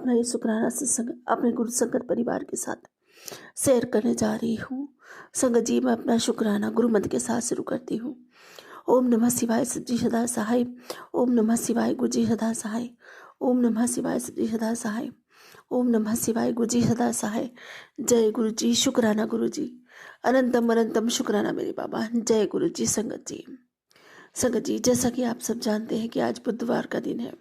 अपना ये शुक्राना सत्संग अपने गुरु संगत परिवार के साथ शेयर करने जा रही हूँ। संगत जी, मैं अपना शुक्राना गुरु मंत्र के साथ शुरू करती हूँ। ओम नमः शिवाय सच्ची सदा सहाय। ओम नमः शिवाय गुरु जी सदा सहाय। ओम नमः शिवाय सच्ची सदा सहाय। ओम नमः शिवाय गुरु जी सदा सहाय। जय गुरु जी, शुक्राना गुरु जी, अनंतम अनंतम शुक्राना मेरे बाबा। जय गुरु जी। संगत जी, जैसा कि आप सब जानते हैं कि आज बुधवार का दिन है,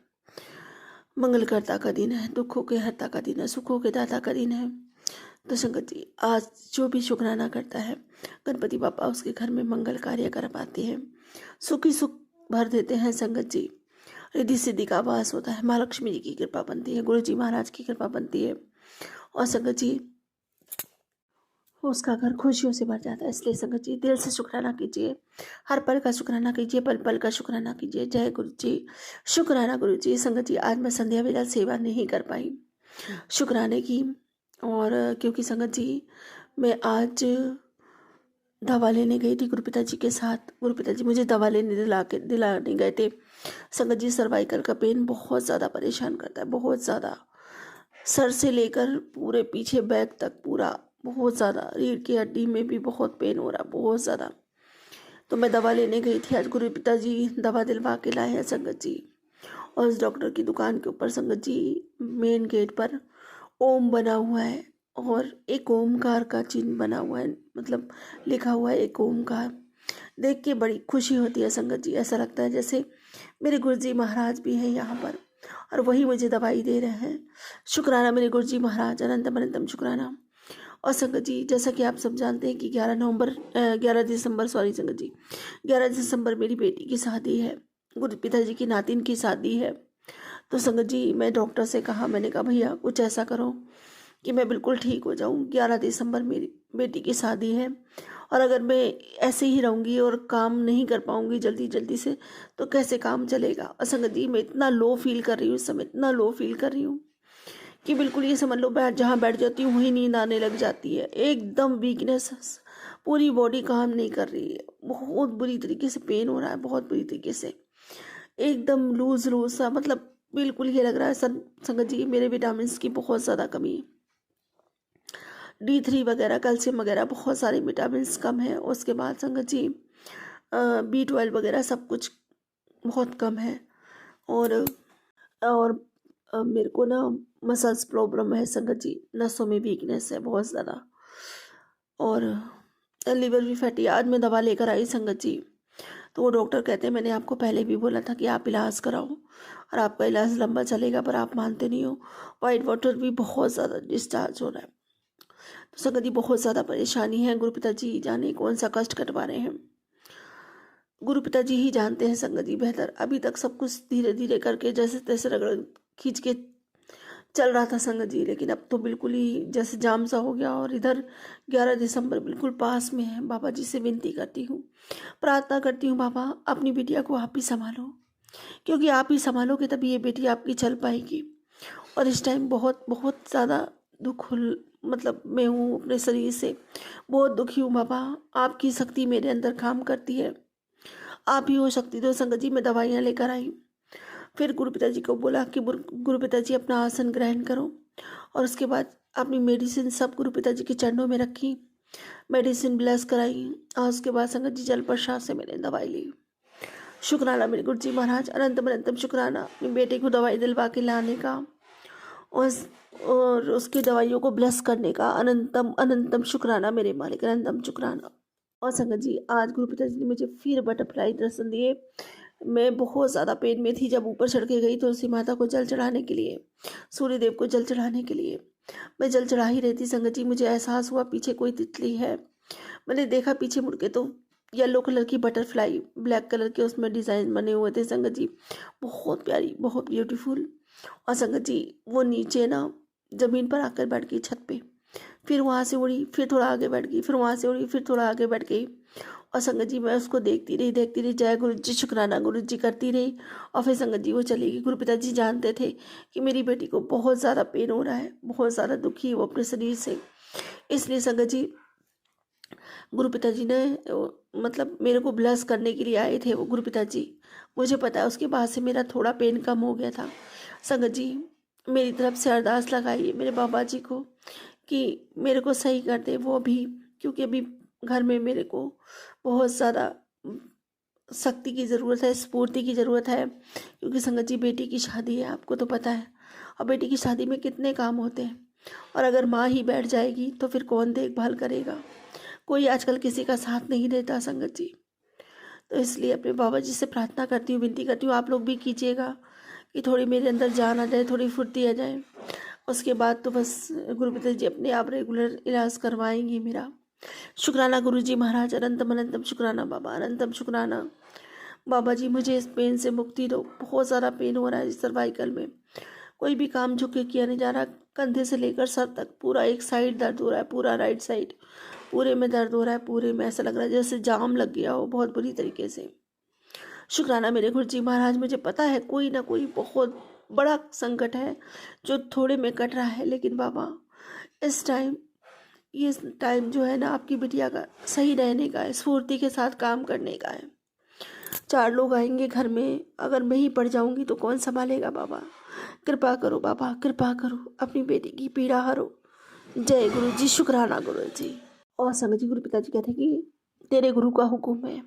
मंगलकर्ता का दिन है, दुखों के हर्ता का दिन है, सुखों के दाता का दिन है। तो संगत जी, आज जो भी शुक्राना करता है गणपति बापा उसके घर में मंगल कार्य कर पाते हैं, सुख ही सुख भर देते हैं। संगत जी, रिद्धि सिद्धि का वास होता है, माँ लक्ष्मी जी की कृपा बनती है, गुरु जी महाराज की कृपा बनती है और संगत जी उसका घर खुशियों से भर जाता है। इसलिए संगत जी, दिल से शुक्राना कीजिए, हर पल का शुक्राना कीजिए, पल पल का शुक्राना कीजिए। जय गुरु जी, शुक्राना गुरु जी। संगत जी, आज मैं संध्या वेला सेवा नहीं कर पाई शुक्राने की, और क्योंकि संगत जी मैं आज दवा लेने गई थी गुरु पिताजी के साथ। गुरु पिताजी मुझे दवा लेने दिलाने गए थे। संगत जी, सर्वाइकल का पेन बहुत ज़्यादा परेशान करता है, बहुत ज़्यादा, सर से लेकर पूरे पीछे बैक तक पूरा बहुत ज़्यादा, रीढ़ की हड्डी में भी बहुत पेन हो रहा है, बहुत ज़्यादा। तो मैं दवा लेने गई थी आज, गुरु पिताजी दवा दिलवा के लाए हैं संगत जी। और उस डॉक्टर की दुकान के ऊपर संगत जी मेन गेट पर ओम बना हुआ है और एक ओमकार का चिन्ह बना हुआ है, मतलब लिखा हुआ है एक ओमकार। देख के बड़ी खुशी होती है संगत जी, ऐसा लगता है जैसे मेरे गुरु जी महाराज भी हैं यहाँ पर और वही मुझे दवाई दे रहे हैं। शुक्राना मेरे गुरु जी महाराज, अनंतम अनंतम शुक्राना। और संगत जी, जैसा कि आप सब जानते हैं कि 11 दिसंबर संगत जी, 11 दिसंबर मेरी बेटी की शादी है, गुरु पिताजी की नातिन की शादी है। तो संगत जी, मैं डॉक्टर से कहा, मैंने कहा भैया कुछ ऐसा करो कि मैं बिल्कुल ठीक हो जाऊं। 11 दिसंबर मेरी बेटी की शादी है और अगर मैं ऐसे ही रहूँगी और काम नहीं कर पाऊँगी जल्दी जल्दी से तो कैसे काम चलेगा। और संगत जी, मैं इतना लो फील कर रही हूँ इस समय, इतना लो फील कर रही हूँ कि बिल्कुल ये समझ लो जहाँ बैठ जाती हूँ वहीं नींद आने लग जाती है। एकदम वीकनेस, पूरी बॉडी काम नहीं कर रही है, बहुत बुरी तरीके से पेन हो रहा है, बहुत बुरी तरीके से, एकदम लूज लूज सा, मतलब बिल्कुल ये लग रहा है संगत जी मेरे विटामिन की बहुत ज़्यादा कमी है। D3 वगैरह, कैल्शियम वगैरह, बहुत सारे विटामिन कम है। उसके बाद संगत जी B12 वगैरह सब कुछ बहुत कम है। और मेरे को ना मसल्स प्रॉब्लम है संगत जी, नसों में वीकनेस है बहुत ज़्यादा और लीवर भी फैटी। आज मैं दवा लेकर आई संगत जी, तो वो डॉक्टर कहते हैं मैंने आपको पहले भी बोला था कि आप इलाज कराओ और आपका इलाज लंबा चलेगा, पर आप मानते नहीं हो। वाइट वाटर भी बहुत ज़्यादा डिस्चार्ज हो रहा है। तो संगत जी, बहुत ज़्यादा परेशानी है। गुरु पिताजी जाने कौन सा कष्ट कटवा रहे हैं, गुरु पिताजी ही जानते हैं संगत जी बेहतर। अभी तक सब कुछ धीरे धीरे करके जैसे तैसे रगड़ खींच के चल रहा था संगत जी, लेकिन अब तो बिल्कुल ही जैसे जाम सा हो गया। और इधर 11 दिसंबर बिल्कुल पास में है। बाबा जी से विनती करती हूँ, प्रार्थना करती हूँ, बाबा अपनी बिटिया को आप ही संभालो, क्योंकि आप ही संभालोगे तभी ये बेटी आपकी चल पाएगी। और इस टाइम बहुत बहुत ज़्यादा मतलब मैं हूँ अपने शरीर से बहुत दुखी हूँ बाबा। आपकी शक्ति मेरे अंदर काम करती है, आप ही हो शक्ति दो। संगत जी, मैं दवाइयाँ लेकर आई, फिर गुरु पिताजी को बोला कि गुरु पिताजी अपना आसन ग्रहण करो, और उसके बाद अपनी मेडिसिन सब गुरु पिताजी के चरणों में रखी, मेडिसिन ब्लेस कराई, और उसके बाद संगत जी जल प्रसाद से मैंने दवाई ली। शुक्राना मेरे गुरु जी महाराज, अनंतम अनंतम शुक्राना अपनी बेटे को दवाई दिलवा के लाने का और उसकी दवाइयों को ब्लेस करने का। अनंतम अनंतम शुक्राना मेरे मालिक, अनंतम शुक्राना। और संगत जी, आज गुरु पिताजी ने मुझे फिर बटरफ्लाई दर्शन दिए। मैं बहुत ज़्यादा पेन में थी जब ऊपर चढ़ के गई तुलसी माता को जल चढ़ाने के लिए, सूर्यदेव को जल चढ़ाने के लिए। मैं जल चढ़ा ही रही थी संगत जी, मुझे एहसास हुआ पीछे कोई तितली है। मैंने देखा पीछे मुड़ के तो येलो कलर की बटरफ्लाई, ब्लैक कलर के उसमें डिज़ाइन बने हुए थे संगत जी, बहुत प्यारी, बहुत ब्यूटीफुल। और संगत जी, वो नीचे ना ज़मीन पर आकर बैठ गई छत पे, फिर वहाँ से उड़ी, फिर थोड़ा आगे बैठ गई, फिर वहाँ से उड़ी, फिर थोड़ा आगे बैठ गई। और संगत जी, मैं उसको देखती रही, जय गुरु जी, शुक्राना गुरु जी करती रही। और फिर संगत जी वो चली गई। गुरु पिताजी जानते थे कि मेरी बेटी को बहुत ज़्यादा पेन हो रहा है, बहुत ज़्यादा दुखी है वो अपने शरीर से। इसलिए संगत जी, गुरु पिताजी ने मतलब मेरे को ब्लेस करने के लिए आए थे वो गुरु पिताजी। मुझे पता है उसके बाद से मेरा थोड़ा पेन कम हो गया था संगत जी। मेरी तरफ से अरदास लगाइए मेरे बाबा जी को कि मेरे को सही कर दे वो भी, क्योंकि अभी घर में मेरे को बहुत ज़्यादा शक्ति की ज़रूरत है, स्फूर्ति की ज़रूरत है, क्योंकि संगत जी बेटी की शादी है, आपको तो पता है। और बेटी की शादी में कितने काम होते हैं, और अगर माँ ही बैठ जाएगी तो फिर कौन देखभाल करेगा। कोई आजकल किसी का साथ नहीं देता संगत जी। तो इसलिए अपने बाबा जी से प्रार्थना करती हूँ, विनती करती हूँ, आप लोग भी कीजिएगा कि थोड़ी मेरे अंदर जान आ जाए, थोड़ी फुर्ती आ जाए। उसके बाद तो बस गुरुपिता जी अपने आप रेगुलर इलाज करवाएंगे मेरा। शुक्राना गुरु जी महाराज, अनंतम अनंतम शुक्राना बाबा, अनंतम शुक्राना बाबा जी। मुझे इस पेन से मुक्ति दो, बहुत ज़्यादा पेन हो रहा है इस सर्वाइकल में। कोई भी काम झुक के किया नहीं जा रहा, कंधे से लेकर सर तक पूरा एक साइड दर्द हो रहा है, पूरा राइट साइड पूरे में दर्द हो रहा है, पूरे में ऐसा लग रहा है जैसे जाम लग गया हो बहुत बुरी तरीके से। शुक्राना मेरे गुरु जी महाराज, मुझे पता है कोई ना कोई बहुत बड़ा संकट है जो थोड़े में कट रहा है, लेकिन बाबा इस टाइम, ये टाइम जो है ना आपकी बिटिया का सही रहने का है, स्फूर्ति के साथ काम करने का है। 4 लोग आएंगे घर में, अगर मैं ही पड़ जाऊंगी तो कौन संभालेगा बाबा। कृपा करो बाबा, कृपा करो, अपनी बेटी की पीड़ा हरो। जय गुरु जी, शुक्राना गुरु जी। और संगत जी गुरु पिताजी कहते हैं कि तेरे गुरु का हुक्म है,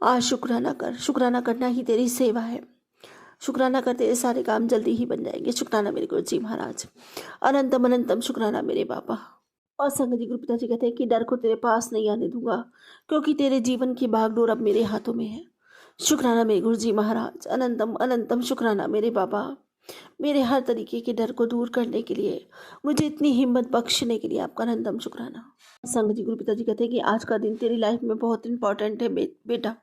आज शुक्राना कर, शुक्राना करना ही तेरी सेवा है। शुक्राना कर, तेरे सारे काम जल्दी ही बन जाएंगे। शुक्राना मेरे गुरु जी महाराज, अनंतम अनंतम शुक्राना मेरे बाबा। और संगत जी गुरु पिताजी कहते हैं कि डर को तेरे पास नहीं आने दूंगा, क्योंकि तेरे जीवन की बागडोर अब मेरे हाथों में है। शुक्राना मेरे गुरु जी महाराज, अनंतम अनंतम शुक्राना मेरे बाबा। मेरे हर तरीके के डर को दूर करने के लिए, मुझे इतनी हिम्मत बख्शने के लिए आपका अनंतम शुक्राना। संगत जी गुरु पिताजी कहते हैं कि आज का दिन तेरी लाइफ में बहुत इंपॉर्टेंट है बेटा,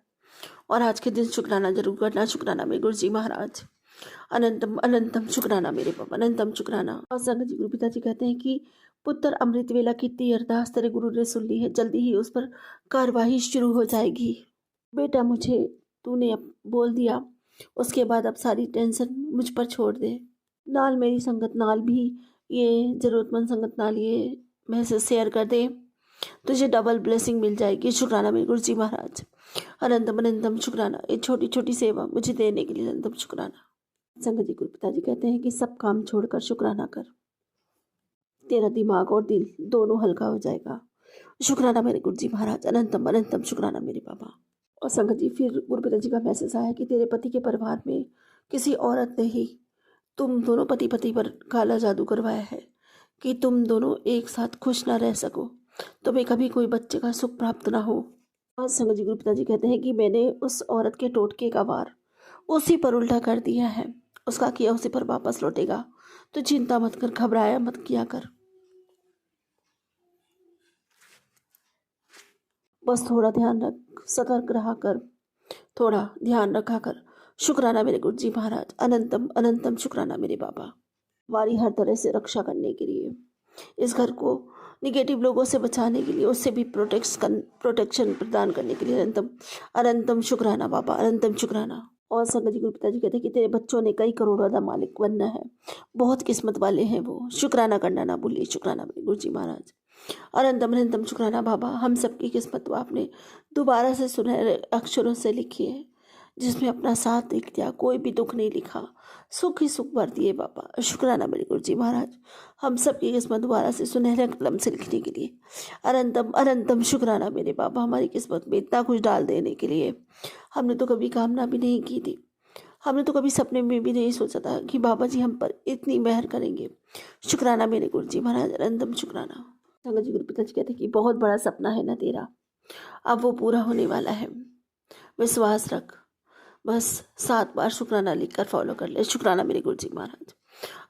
और आज के दिन शुक्राना जरूर करना। शुक्राना मेरे गुरु जी महाराज, अनंतम अनंतम शुक्राना मेरे बाबा, अनंतम शुक्राना। और संगत जी गुरु पिताजी कहते हैं कि पुत्र अमृत वेला की इतनी अरदास तेरे गुरु ने सुन ली है, जल्दी ही उस पर कार्यवाही शुरू हो जाएगी। बेटा मुझे तूने अब बोल दिया, उसके बाद अब सारी टेंशन मुझ पर छोड़ दे। नाल मेरी संगत नाल भी, ये ज़रूरतमंद संगत नाल ये मैसेज शेयर कर दे, तुझे डबल ब्लेसिंग मिल जाएगी। शुक्राना मेरे गुरु जी महाराज, अनंतम अनंतम शुक्राना, ये छोटी छोटी सेवा मुझे देने के लिए अनंतम शुक्राना। संगत जी गुरु पिताजी कहते हैं कि सब काम छोड़कर शुक्राना कर, तेरा दिमाग और दिल दोनों हल्का हो जाएगा। शुक्राना मेरे गुरु जी महाराज, अनंतम अनंतम शुक्राना मेरे बाबा। और संगत जी फिर गुरु पिताजी का मैसेज आया कि तेरे पति के परिवार में किसी औरत ने ही तुम दोनों पति पति पर काला जादू करवाया है कि तुम दोनों एक साथ खुश ना रह सको, तुम्हें कभी कोई बच्चे का सुख प्राप्त ना हो। और संगत जी गुरु पिताजी कहते हैं कि मैंने उस औरत के टोटके का वार उसी पर उल्टा कर दिया है, उसका किया उसी पर वापस लौटेगा, तो चिंता मत कर, घबराया मत किया कर, बस थोड़ा ध्यान रख, सतर्क रहा कर, थोड़ा ध्यान रखा कर। शुक्राना मेरे गुरु जी महाराज, अनंतम अनंतम शुक्राना मेरे बाबा। हमारी हर तरह से रक्षा करने के लिए, इस घर को निगेटिव लोगों से बचाने के लिए, उससे भी प्रोटेक्शन प्रदान करने के लिए अनंतम अनंतम शुक्राना बाबा, अनंतम शुक्राना। और संगत जी गुरु पिताजी कहते हैं कि तेरे बच्चों ने कई करोड़ों का मालिक बनना है, बहुत किस्मत वाले हैं वो। शुक्राना करना ना भूलिए। शुक्राना मेरे गुरु जी महाराज, अनंतम अनंतम शुक्राना बाबा। हम सबकी किस्मत तो आपने दोबारा से सुनहरे अक्षरों से लिखी है, जिसमें अपना साथ लिख दिया, कोई भी दुख नहीं लिखा, सुख ही सुख भर दिए बाबा। शुक्राना मेरे गुरु जी महाराज, हम सबकी किस्मत दोबारा से सुनहरे कलम से लिखने के लिए अनंतम अनंतम शुक्राना मेरे बाबा। हमारी किस्मत में इतना कुछ डाल देने के लिए, हमने तो कभी कामना भी नहीं की थी, हमने तो कभी सपने में भी नहीं सोचा था कि बाबा जी हम पर इतनी मेहर करेंगे। शुक्राना मेरे गुरु जी महाराज, अनंतम शुक्राना। संगत जी गुरु पिताजी कहते हैं कि बहुत बड़ा सपना है ना तेरा, अब वो पूरा होने वाला है, विश्वास रख। बस 7 बार शुक्राना लिखकर फॉलो कर ले। शुक्राना मेरे गुरु जी महाराज,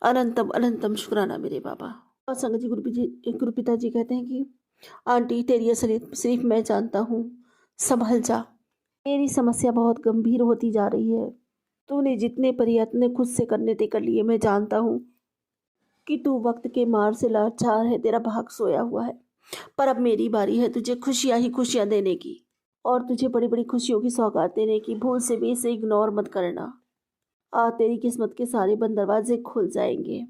अनंतम अनंतम शुक्राना मेरे बाबा। और संगत जी गुरु पिताजी कहते हैं कि आंटी तेरी असलियत सिर्फ मैं जानता हूँ, संभल जा, मेरी समस्या बहुत गंभीर होती जा रही है। तूने जितने प्रयत्न खुद से करने थे कर लिए, मैं जानता हूँ कि तू वक्त के मार से लाचार है, तेरा भाग सोया हुआ है, पर अब मेरी बारी है तुझे खुशियाँ ही खुशियाँ देने की, और तुझे बड़ी बड़ी खुशियों की सौगात देने की। भूल से भी इसे इग्नोर मत करना। आज तेरी किस्मत के सारे बंद दरवाजे खुल जाएंगे,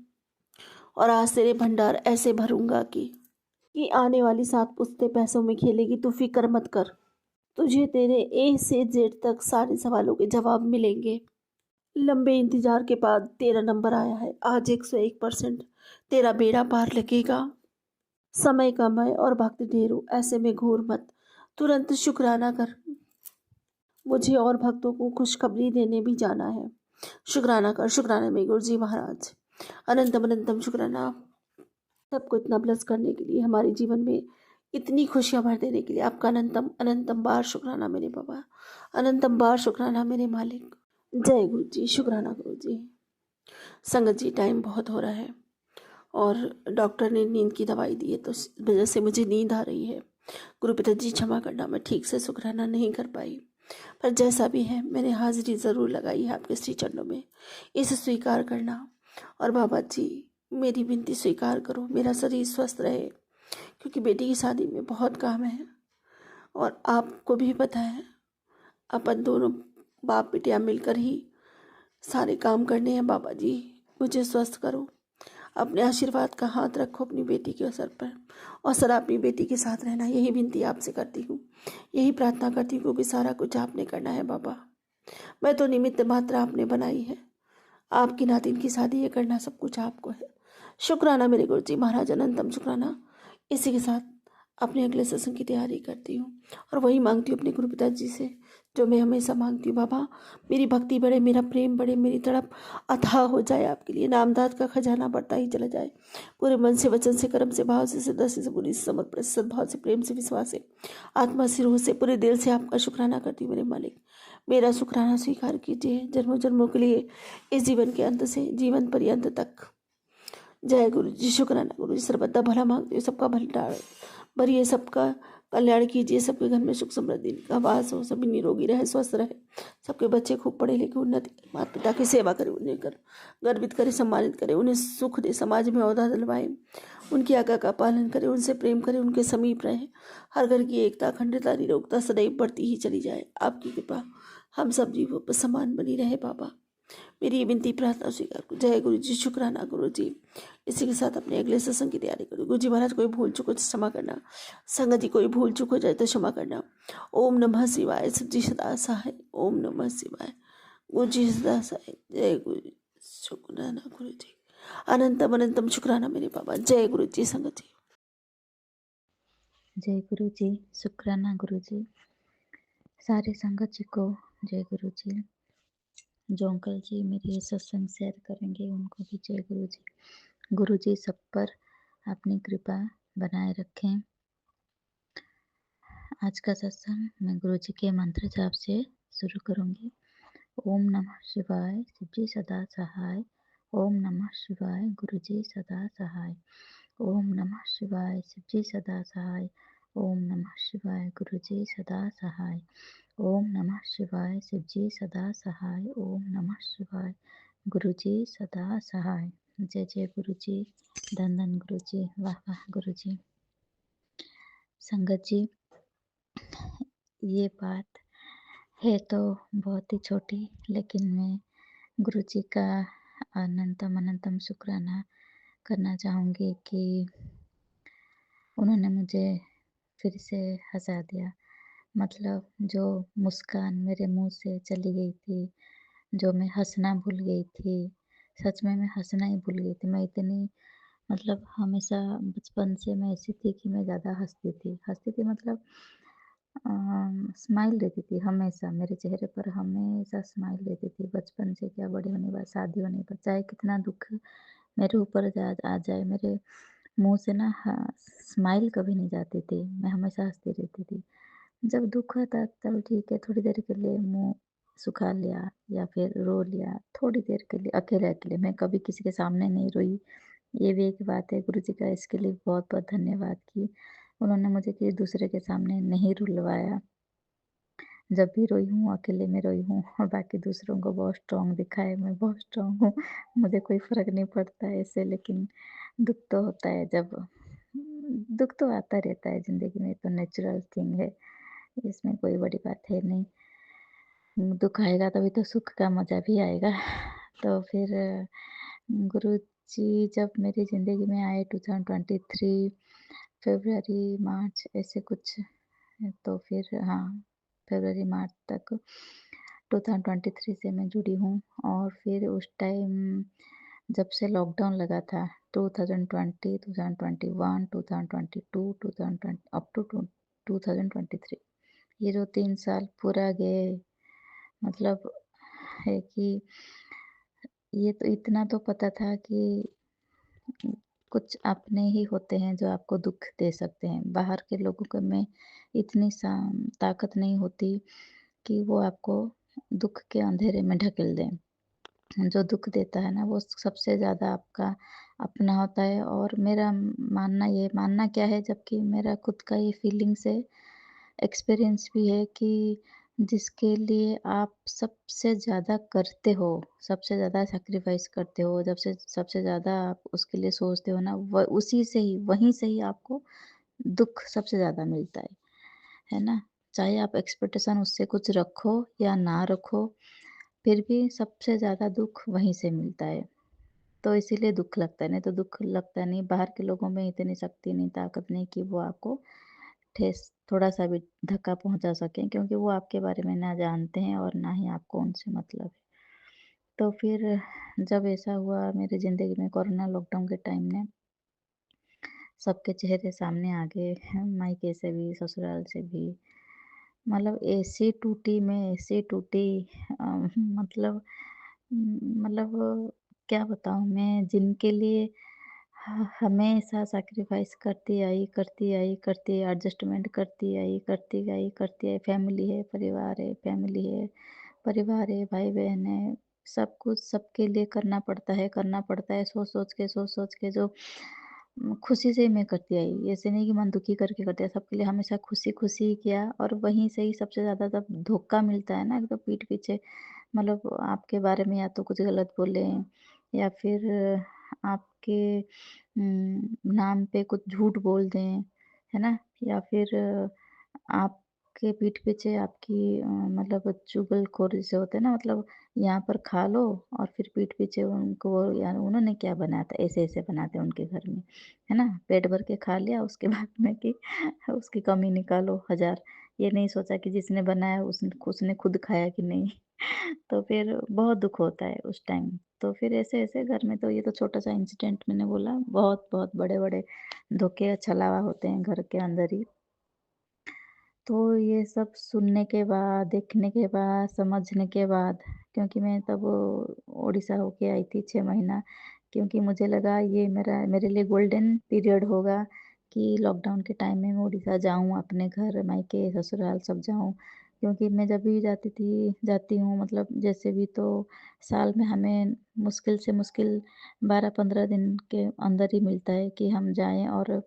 और आज तेरे भंडार ऐसे भरूंगा कि आने वाली 7 पुश्ते पैसों में खेलेगी। तू फिक्र मत कर, तुझे तेरे ए से जेड तक सारे सवालों के जवाब मिलेंगे। लंबे इंतजार के बाद तेरा नंबर आया है। आज 101% तेरा बेड़ा पार लगेगा। समय कम है और भक्त ढेर हो, ऐसे में घूर मत, तुरंत शुक्राना कर। मुझे और भक्तों को खुशखबरी देने भी जाना है। शुक्राना कर, शुक्राना में गुरु जी महाराज। अनंतम अनंतम शुक्राना, सबको इतना ब्लेस करने के लिए, हमारे जीवन में इतनी खुशियां भर देने के लिए आपका अनंतम अनंतम बार शुक्राना मेरे बाबा। अनंतम बार शुक्राना मेरे मालिक। जय गुरु जी, शुक्राना गुरु जी। संगत जी, टाइम बहुत हो रहा है और डॉक्टर ने नींद की दवाई दी है, तो इस वजह से मुझे नींद आ रही है। गुरु पिता जी क्षमा करना, मैं ठीक से शुक्राना नहीं कर पाई, पर जैसा भी है मैंने हाजिरी ज़रूर लगाई है आपके श्री चरणों में, इसे स्वीकार करना। और बाबा जी, मेरी विनती स्वीकार करो, मेरा शरीर स्वस्थ रहे, क्योंकि बेटी की शादी में बहुत काम है और आपको भी पता है, अपन दोनों बाप बेटियां मिलकर ही सारे काम करने हैं। बाबा जी, मुझे स्वस्थ करो, अपने आशीर्वाद का हाथ रखो अपनी बेटी के सर पर, और सदा अपनी बेटी के साथ रहना, यही विनती आपसे करती हूँ, यही प्रार्थना करती हूँ, क्योंकि सारा कुछ आपने करना है बाबा। मैं तो निमित्त मात्र आपने बनाई है, आपकी नातिन की शादी ये करना सब कुछ आपको है। शुक्राना मेरे गुरु जी महाराज, अनंतम शुक्राना। इसी के साथ अपने अगले सत्संग की तैयारी करती हूँ और वही मांगती हूँ अपने गुरु पिताजी से, जो मैं हमेशा मांगती हूँ। बाबा, मेरी भक्ति बढ़े, मेरा प्रेम बढ़े, मेरी तड़प अथाह हो जाए आपके लिए, नामदाद का खजाना बढ़ता ही चला जाए। पूरे मन से, वचन से, कर्म से, भाव से, श्रद्धा से, पूरी समर्पण से, सद्भाव से, प्रेम से, विश्वास से, आत्मा से, रूह से, पूरे दिल से आपका शुक्राना करती हूँ मेरे मालिक। मेरा शुक्राना स्वीकार कीजिए जन्मों जन्मों के लिए, इस जीवन के अंत से जीवन पर्यंत तक। जय गुरु जी, शुक्राना गुरु जी। सर्वदा भला मांगते हो, सबका भला भरिए, सबका कल्याण कीजिए, सबके घर में सुख समृद्धि का वास हो, सभी निरोगी रहे, स्वस्थ रहे, सबके बच्चे खूब पढ़े लिखे, उन्नति, माता पिता की सेवा करे, उन्हें कर गर्वित करे, सम्मानित करे, उन्हें सुख दे, समाज में औहदा दिलवाए, उनकी आज्ञा का पालन करे, उनसे प्रेम करे, उनके समीप रहे। हर घर की एकता, अखंडता, निरोगता सदैव बढ़ती ही चली जाए। आपकी कृपा हम सब जीवों पर समान बनी रहे बाबा। मेरी ये विनती प्रार्थना स्वीकार करो। जय गुरु जी, शुक्राना गुरु जी। इसी के साथ अपने अगले सत्संग की तैयारी करो। गुरु जी महाराज, कोई भूल चूक हो तो क्षमा करना। संगत जी, कोई भूल चूक हो जाए तो क्षमा करना। ओम नमः शिवाय। शिव जी सदा सहाय। ओम नमः शिवाय। गुरु जी सदा सहाय। जय गुरु जी, शुक्राना गुरु जी। अनंतम अनंतम शुक्राना मेरे बाबा। जय गुरु जी। संगत जी, जय गुरु जी, शुक्राना गुरु जी। सारे संगत जी को जय गुरु जी। जो अंकल जी मेरे ये सत्संग शेयर करेंगे उनको भी जय गुरु जी। गुरु जी सब पर अपनी कृपा बनाए रखें। आज का सत्संग मैं गुरु जी के मंत्र जाप से शुरू करूंगी। ओम नमः शिवाय, शिव जी सदा सहाय। ओम नमः शिवाय, गुरु जी सदा सहाय। ओम नमः शिवाय, शिव जी सदा सहाय। ओम नमः शिवाय, गुरु जी सदा सहाय। ओम नमः शिवाय, शिव जी सदा सहाय। ओम नमः शिवाय, गुरु जी सदा सहाय। जय जय गुरु जी, धन धन गुरु जी, वाह वाह गुरु जी। संगत जी, ये बात है तो बहुत ही छोटी, लेकिन मैं गुरु जी का अनंतम अनंतम शुक्राना करना चाहूँगी कि उन्होंने मुझे फिर से हंसा दिया। मतलब जो मुस्कान मेरे मुंह से चली गई थी, जो मैं हंसना भूल गई थी, सच में मैं हंसना ही भूल गई थी। मैं इतनी, मतलब हमेशा बचपन से मैं ऐसी थी कि मैं ज़्यादा हंसती थी मतलब स्माइल रहती थी हमेशा, मेरे चेहरे पर हमेशा स्माइल रहती थी। बचपन से क्या, बड़े होने के बाद, शादी होने के बाद, चाहे कितना दुख मेरे ऊपर आ जाए, मेरे मुंह से ना स्माइल कभी नहीं जाती थी। मैं हमेशा हंसती रहती थी। जब दुख होता तब ठीक है, थोड़ी देर के लिए मुंह सुखा लिया या फिर रो लिया, थोड़ी देर के लिए अकेले अकेले। मैं कभी किसी के सामने नहीं रोई। ये भी एक बात है, गुरु जी का इसके लिए बहुत बहुत धन्यवाद कि उन्होंने मुझे किसी दूसरे के सामने नहीं रुलवाया। जब भी रोई हूँ अकेले में रोई हूँ और बाकी दूसरों को बहुत स्ट्रॉन्ग दिखा है। मैं बहुत स्ट्रॉन्ग हूँ, मुझे कोई फ़र्क नहीं पड़ता है इससे। लेकिन दुःख तो होता है, जब दुःख तो आता रहता है ज़िंदगी में, तो नेचुरल थिंग है, इसमें कोई बड़ी बात है नहीं। दुःख आएगा तभी तो सुख का मज़ा भी आएगा। तो फिर गुरु जी जब मेरी ज़िंदगी में आए 2023 फ़रवरी, मार्च ऐसे कुछ, तो फिर हाँ, फ़रवरी, मार्च तक 2023 से मैं जुड़ी हूँ और फिर उस टाइम जब से लॉकडाउन लगा था 2020, 2021, 2022, 2020 अप टू 2023 ये जो 3 साल पूरा गए मतलब है कि ये तो इतना तो पता था कि कुछ अपने ही होते हैं जो आपको दुःख दे सकते हैं। बाहर के लोगों को में इतनी ताकत नहीं होती कि वो आपको दुःख के अंधेरे में ढकेल दें। जो दुःख देता है ना वो सबसे ज़्यादा आपका अपना होता है और मेरा मानना क्या है जबकि मेरा खुद का ये फीलिंग्स है, एक्सपीरियंस भी है कि जिसके लिए आप सबसे ज़्यादा करते हो, सबसे ज़्यादा सैक्रिफ़ाइस करते हो, जब से सबसे ज़्यादा आप उसके लिए सोचते हो ना उसी से ही वहीं से ही आपको दुःख सबसे ज़्यादा मिलता है ना? चाहे आप एक्सपेक्टेशन उससे कुछ रखो या ना रखो, फिर भी सबसे ज़्यादा दुःख वहीं से मिलता है। तो इसीलिए दुःख लगता है, नहीं तो दुःख लगता नहीं। बाहर के लोगों में इतनी शक्ति नहीं, ताकत नहीं कि वो आपको ठेस थोड़ा-सा भी धक्का पहुँचा सकें क्योंकि वो आपके बारे में ना जानते हैं और ना ही आपको उनसे मतलब है। तो फिर जब ऐसा हुआ मेरी ज़िंदगी में कोरोना लॉकडाउन के टाइम में सबके चेहरे सामने आ गए हैं, मायके से भी, ससुराल से भी। मतलब ऐसी टूटी मैं ऐसी टूटी अ, मतलब मतलब क्या बताऊँ मैं जिनके लिए हमेशा सैक्रिफ़ाइस करती आई, एडजस्टमेंट करती आई, फैमिली है, परिवार है, भाई-बहन है, सब कुछ सबके लिए करना पड़ता है, सोच-सोच के जो खुशी से मैं करती आई। ऐसे नहीं कि मन दुखी करके करती आई, सबके लिए हमेशा खुशी-खुशी ही किया और वहीं से ही सबसे ज़्यादा जब धोखा मिलता है ना एकदम पीठ पीछे मतलब आपके बारे में या तो कुछ गलत बोलें या फिर आपके नाम पे कुछ झूठ बोल दें, है ना? या फिर आपके पीठ पीछे आपकी मतलब चुगलखोर जैसे होते हैं ना मतलब यहाँ पर खा लो और फिर पीठ पीछे उनको यार उन्होंने क्या बनाया था, ऐसे-ऐसे बनाते हैं उनके घर में, है ना? पेट भर के खा लिया उसके बाद में कि उसकी कमी निकालो हज़ार, ये नहीं सोचा कि जिसने बनाया उसने खुद खाया कि नहीं। तो फिर बहुत दुःख होता है उस टाइम। तो फिर ऐसे-ऐसे घर में तो ये तो छोटा-सा इंसिडेंट मैंने बोला, बहुत-बहुत बड़े-बड़े धोखे छलावा होते हैं घर के अंदर ही। तो ये सब सुनने के बाद, देखने के बाद, समझने के बाद क्योंकि मैं तब उड़ीसा होके आई थी 6 महीना क्योंकि मुझे लगा ये मेरे लिए गोल्डन पीरियड होगा कि लॉकडाउन के टाइम में मैं उड़ीसा जाऊँ, अपने घर, मायके, ससुराल सब जाऊँ। क्योंकि मैं जब भी जाती हूँ मतलब जैसे भी तो साल में हमें मुश्किल से मुश्किल 12-15 दिन के अंदर ही मिलता है कि हम जाएँ और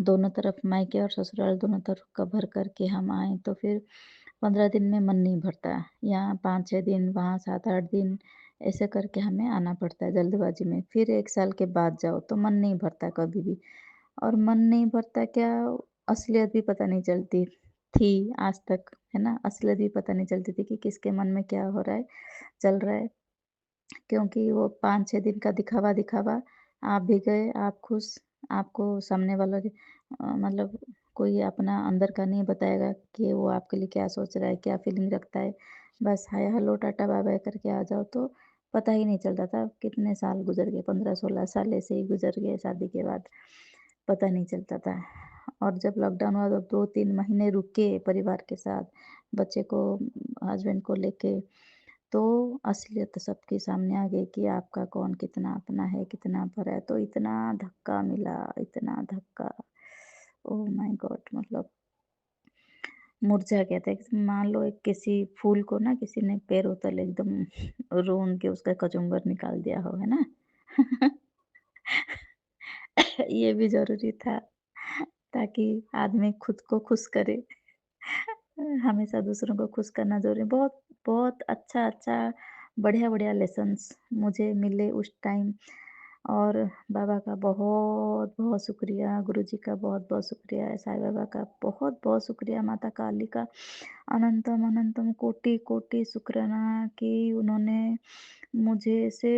दोनों तरफ मायके और ससुराल दोनों तरफ कवर करके हम आएँ, तो फिर 15 दिन में मन नहीं भरता। यहाँ 5-6 दिन, वहाँ 7-8 दिन, ऐसे करके हमें आना पड़ता है जल्दबाज़ी में। फिर 1 साल के बाद जाओ, तो मन नहीं भरता कभी भी और मन नहीं भरता क्या, असलियत भी पता नहीं चलती थी आज तक, है ना? असलियत भी पता नहीं चलती थी कि किसके मन में क्या हो रहा है, चल रहा है। क्योंकि वो 5-6 दिन का दिखावा-दिखावा, आप भी गए, आप खुश, आपको सामने वाला मतलब कोई अपना अंदर का नहीं बताएगा कि वो आपके लिए क्या सोच रहा है, क्या फीलिंग रखता है। बस हाय हेलो टाटा बाय-बाय करके आ जाओ तो पता ही नहीं चलता था कितने साल गुज़र गए, 15-16 साल ऐसे ही गुज़र गए शादी के बाद, पता नहीं चलता था। और जब लॉकडाउन हुआ तो 2-3 महीने रुके परिवार के साथ, बच्चे को, हस्बैंड को लेके तो असलियत सबके सामने आ गई कि आपका कौन कितना अपना है, कितना परा है। तो इतना धक्का मिला, इतना धक्का, ओह माय गॉड! मतलब मुरझा गया था। एक मान लो एक किसी फूल को ना किसी ने पैरों तले एकदम रोंद के उसका कचूमर निकाल दिया हो, है ना? ये भी ज़रूरी था ताकि आदमी खुद को खुश करे। हमेशा दूसरों को खुश करना ज़रूरी है। बहुत बहुत अच्छा-अच्छा, बढ़िया-बढ़िया लेसन्स मुझे मिले उस टाइम और बाबा का बहुत-बहुत शुक्रिया, गुरुजी का बहुत-बहुत शुक्रिया, साईं बाबा का बहुत-बहुत शुक्रिया, माता काली का अनंतम अनंतम कोटि-कोटि शुक्राना कि उन्होंने मुझे ऐसे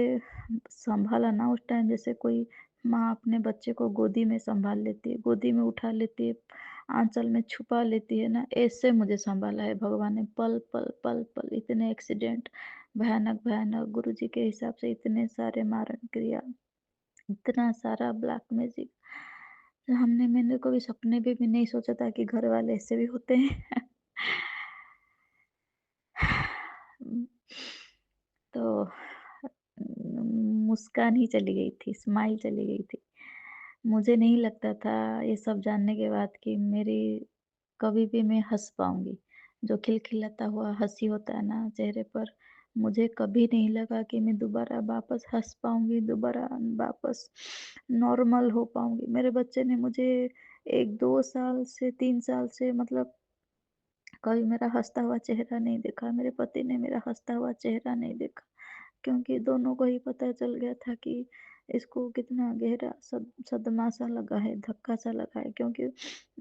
सँभाला ना उस टाइम जैसे कोई माँ अपने बच्चे को गोदी में सँभाल लेती है, गोदी में उठा लेती है, आँचल में छुपा लेती है ना, ऐसे मुझे सँभाला है भगवान ने पल, पल, पल, पल इतने एक्सीडेंट भयानक, भयानक गुरुजी के हिसाब से इतने सारे मारण क्रिया, इतना सारा ब्लैक मैजिक, हमने मैंने कभी सपने में भी नहीं सोचा था कि घर वाले ऐसे भी होते हैं। तो मुस्कान ही चली गई थी, स्माइल चली गई थी। मुझे नहीं लगता था ये सब जानने के बाद कि मेरी कभी भी मैं हँस पाऊँगी। जो खिलखिलाता हुआ हँसी होता है ना चेहरे पर, मुझे कभी नहीं लगा कि मैं दोबारा वापस हँस पाऊँगी, दोबारा वापस नॉर्मल हो पाऊँगी। मेरे बच्चे ने मुझे 1-2 साल से 3 साल से मतलब कभी मेरा हँसता हुआ चेहरा नहीं देखा, मेरे पति ने मेरा हँसता हुआ चेहरा नहीं देखा, क्योंकि दोनों को ही पता चल गया था कि इसको कितना गहरा सदमा सा लगा है, धक्का सा लगा है, क्योंकि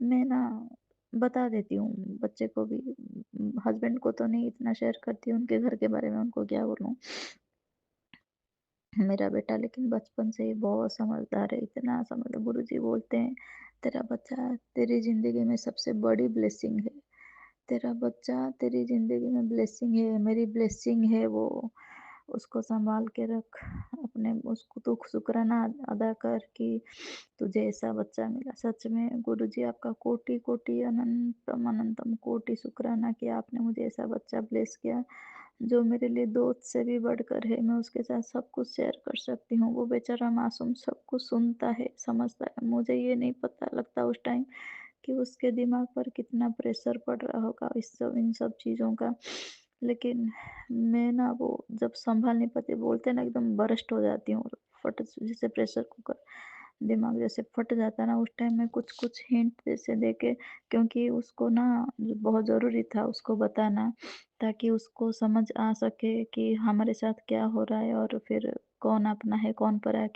मैं ना बता देती हूँ बच्चे को भी, हस्बैंड को तो नहीं इतना शेयर करती हूँ उनके घर के बारे में, उनको क्या बोलूँ। मेरा बेटा लेकिन बचपन से ही बहुत समझदार है, इतना समझ गुरुजी बोलते हैं, तेरा बच्चा तेरी ज़िंदगी में सबसे बड़ी ब्लेसिंग है। तेरा बच्चा तेरी ज़िंदगी में ब्लेसिंग है, मेरी ब्लेसिंग है वो। उसको सँभाल के रख, अपने उसको तू शुक्राना अदा कर कि तुझे ऐसा बच्चा मिला। सच में गुरुजी आपका कोटि-कोटि अनंतम अनंतम कोटि शुक्राना कि आपने मुझे ऐसा बच्चा ब्लेस किया, जो मेरे लिए दोस्त से भी बढ़कर है। मैं उसके साथ सब कुछ शेयर कर सकती हूँ। वो बेचारा मासूम सब कुछ सुनता है, समझता है। मुझे ये नहीं पता लगता उस टाइम कि उसके दिमाग पर कितना प्रेशर पड़ रहा होगा इन सब चीज़ों का। लेकिन मैं ना वो जब सँभाल नहीं पाती, बोलते हैं ना एकदम बर्स्ट हो जाती हूँ, फट जैसे प्रेशर कुकर, दिमाग जैसे फट जाता है ना, उस टाइम में कुछ-कुछ हिंट जैसे दे के, क्योंकि उसको ना बहुत ज़रूरी था उसको बताना, ताकि उसको समझ आ सके कि हमारे साथ क्या हो रहा है और फिर कौन अपना है, कौन परा है,